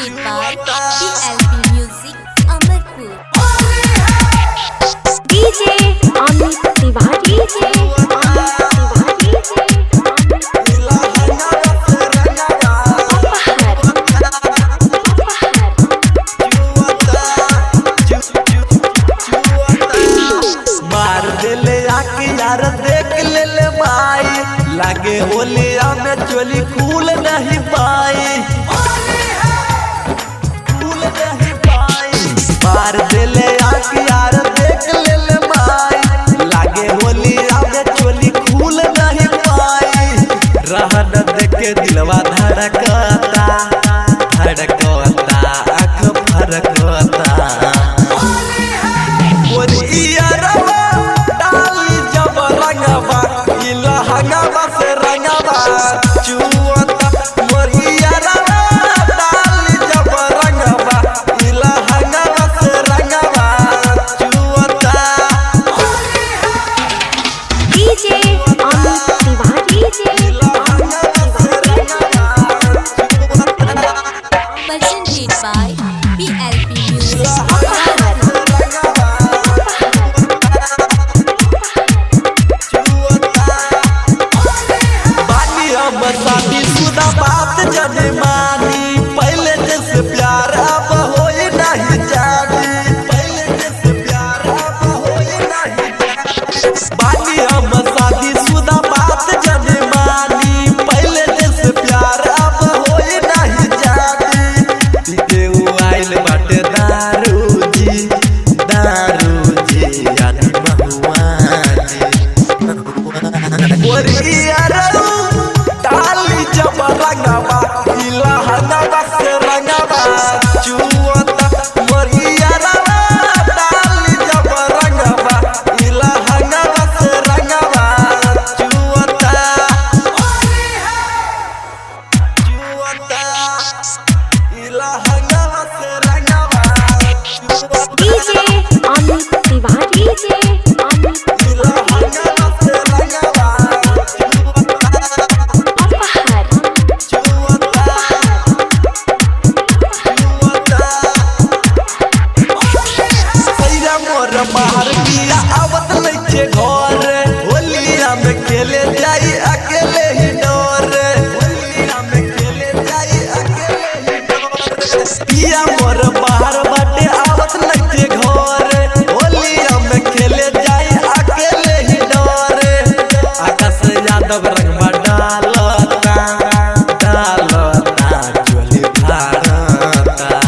presented by PLP Music Amarpur. DJ Amit Tiwari, मार देले आके यार देख ले ले भाई लागे होलिया में चोली खूल नहीं पाई मार देले आके यार देख ले ले भाई लागे होलिया में चोली खूल नहीं पाई रहन देख के दिलवा धड़कता आँख फरकता Presented by PLP Music शादी शुदा बात जजमानी पहले जैसे प्यार अब होए नहीं जानी पहले जैसे प्यार अब होए नहीं बानी हम शादी शुदा बात जजमानी पहले जैसे प्यार अब होए नहीं जानी पीके आइल बाटे दारू जी यानी महुआ जी रंगवा इला हनवा से रंगवा चुवता मोरिया डाली जब रंगवा इला हनवा से रंगवा चुवता इला हनवा से रंगवा DJ Amit Tiwari, इला हनवा से रंगवा बाहर किया आवत लइके घर होलिया में खेले जाई अकेले ही डोर होलिया में खेले जाई अकेले ही डोर पिया मोर बाहर बाटे आवत लइके घर होलिया में खेले जाई अकेले ही डोर आकाश यादव रंगवा डालता चोली फाड़ता